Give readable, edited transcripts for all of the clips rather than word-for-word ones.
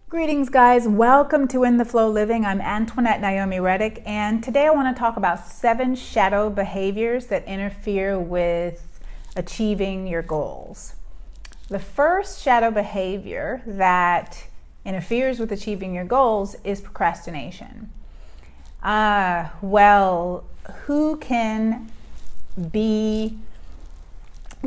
Greetings, guys. Welcome to In the Flow Living. I'm Antoinette Naomi Reddick, and today I want to talk about 7 shadow behaviors that interfere with achieving your goals. The first shadow behavior that interferes with achieving your goals is procrastination. Who can be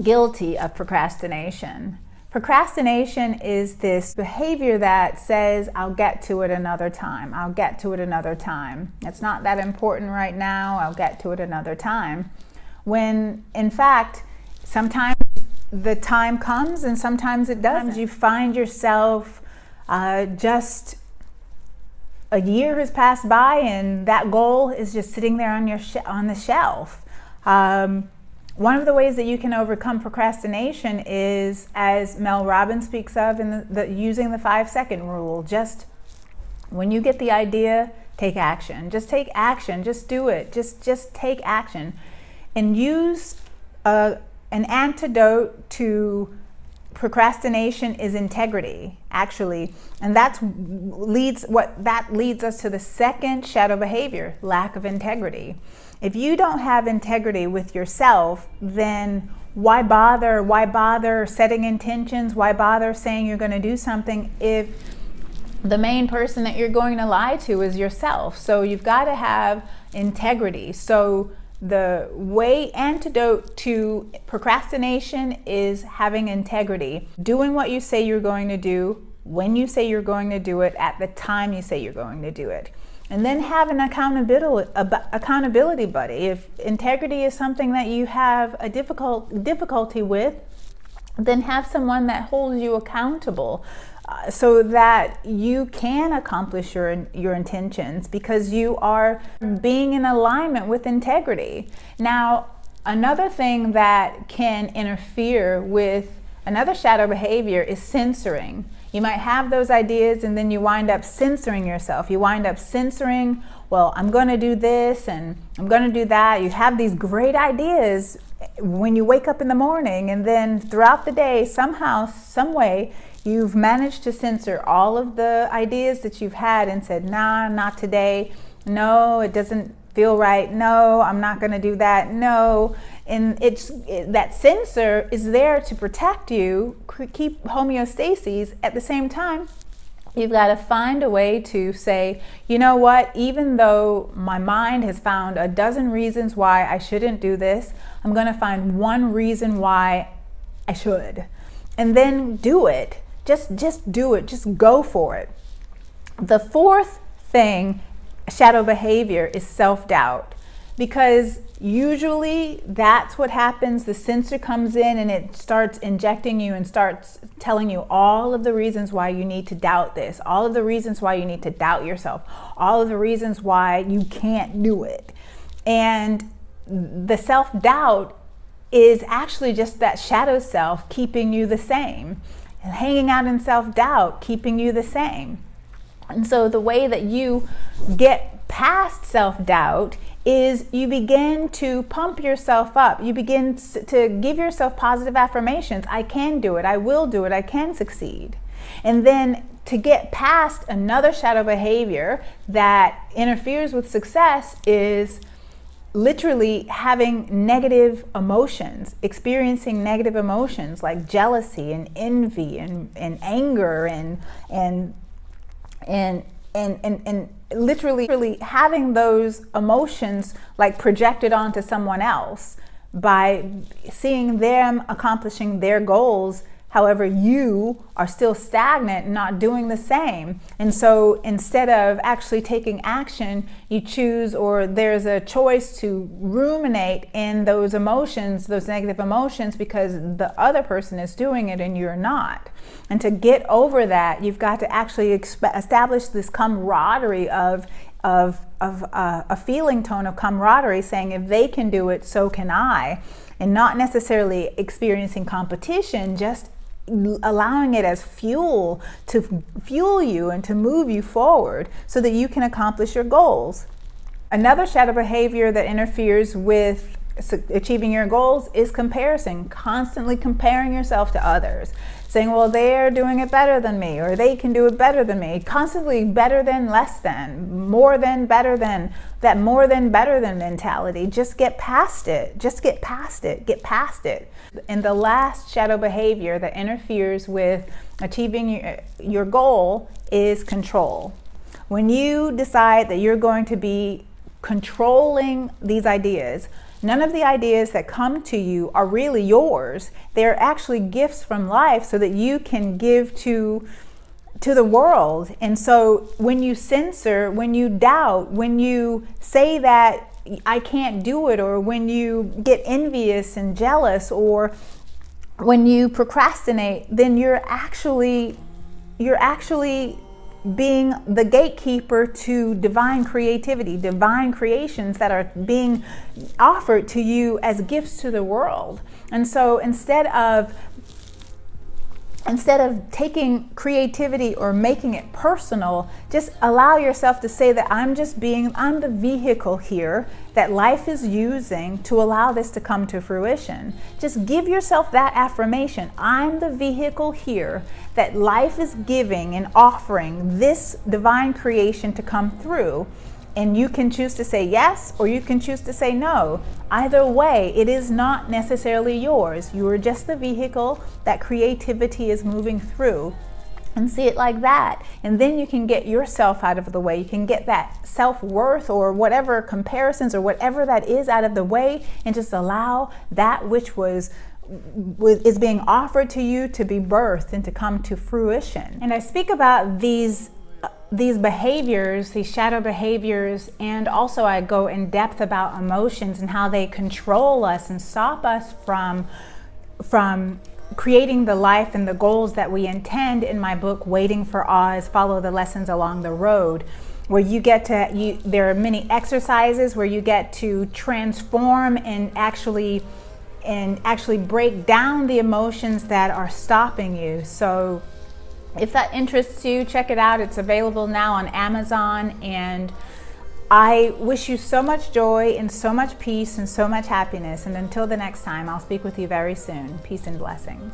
guilty of procrastination? Procrastination is this behavior that says, I'll get to it another time. I'll get to it another time. It's not that important right now. I'll get to it another time. When, in fact, sometimes the time comes and sometimes it doesn't. You find yourself just a year has passed by and that goal is just sitting there on the shelf. One of the ways that you can overcome procrastination is, as Mel Robbins speaks of, in using the 5-second rule. Just when you get the idea, take action. Just take action. Just do it. Just take action, and use an antidote to procrastination is integrity, actually, and that leads us to the second shadow behavior: lack of integrity. If you don't have integrity with yourself, then why bother setting intentions? Why bother saying you're going to do something if the main person that you're going to lie to is yourself? So you've got to have integrity. So the antidote to procrastination is having integrity. Doing what you say you're going to do, when you say you're going to do it, at the time you say you're going to do it. And then have an accountability buddy. If integrity is something that you have a difficulty with, then have someone that holds you accountable so that you can accomplish your intentions, because you are being in alignment with integrity. Now, another thing that can interfere with another shadow behavior is censoring. You might have those ideas and then you wind up censoring yourself. You wind up censoring, well, I'm going to do this and I'm going to do that. You have these great ideas when you wake up in the morning, and then throughout the day, somehow, some way, you've managed to censor all of the ideas that you've had and said, nah, not today. No, it doesn't feel right. No, I'm not going to do that. No. And that censor is there to protect you, keep homeostasis. At the same time, you've got to find a way to say, you know what, even though my mind has found a dozen reasons why I shouldn't do this, I'm going to find one reason why I should. And then do it. Just do it. Just go for it. The fourth thing, shadow behavior, is self-doubt. Because usually that's what happens. The censor comes in and it starts injecting you and starts telling you all of the reasons why you need to doubt this, all of the reasons why you need to doubt yourself, all of the reasons why you can't do it. And the self-doubt is actually just that shadow self keeping you the same, and hanging out in self-doubt, keeping you the same. And so the way that you get past self-doubt is you begin to pump yourself up. You begin to give yourself positive affirmations. I can do it. I will do it. I can succeed. And then to get past another shadow behavior that interferes with success is literally having negative emotions, experiencing negative emotions like jealousy and envy and anger and literally having those emotions like projected onto someone else by seeing them accomplishing their goals. However, you are still stagnant and not doing the same. And so instead of actually taking action, you choose, or there's a choice to ruminate in those emotions, those negative emotions, because the other person is doing it and you're not. And to get over that, you've got to actually establish this camaraderie of a feeling tone of camaraderie, saying if they can do it, so can I. And not necessarily experiencing competition, just allowing it as fuel to fuel you and to move you forward so that you can accomplish your goals. Another shadow behavior that interferes with achieving your goals is comparison, constantly comparing yourself to others, saying, well, they're doing it better than me, or they can do it better than me, constantly better than, less than, more than, better than, that more than, better than mentality. Just get past it. Just get past it. Get past it. And the last shadow behavior that interferes with achieving your goal is control. When you decide that you're going to be controlling these ideas, none of the ideas that come to you are really yours. They're actually gifts from life so that you can give to the world. And so when you censor, when you doubt, when you say that I can't do it, or when you get envious and jealous, or when you procrastinate, then you're actually being the gatekeeper to divine creativity, divine creations that are being offered to you as gifts to the world. And so instead of taking creativity or making it personal, just allow yourself to say that I'm the vehicle here that life is using to allow this to come to fruition. Just give yourself that affirmation. I'm the vehicle here that life is giving and offering this divine creation to come through. And you can choose to say yes, or you can choose to say no. Either way, it is not necessarily yours. You are just the vehicle that creativity is moving through. And see it like that. And then you can get yourself out of the way. You can get that self-worth or whatever comparisons or whatever that is out of the way, and just allow that which is being offered to you to be birthed and to come to fruition. And I speak about these behaviors, these shadow behaviors, and also I go in depth about emotions and how they control us and stop us from creating the life and the goals that we intend in my book, Waiting for Oz, Follow the Lessons Along the Road, where there are many exercises where you get to transform and actually break down the emotions that are stopping you. So if that interests you, check it out. It's available now on Amazon, and I wish you so much joy and so much peace and so much happiness. And until the next time, I'll speak with you very soon. Peace and blessings.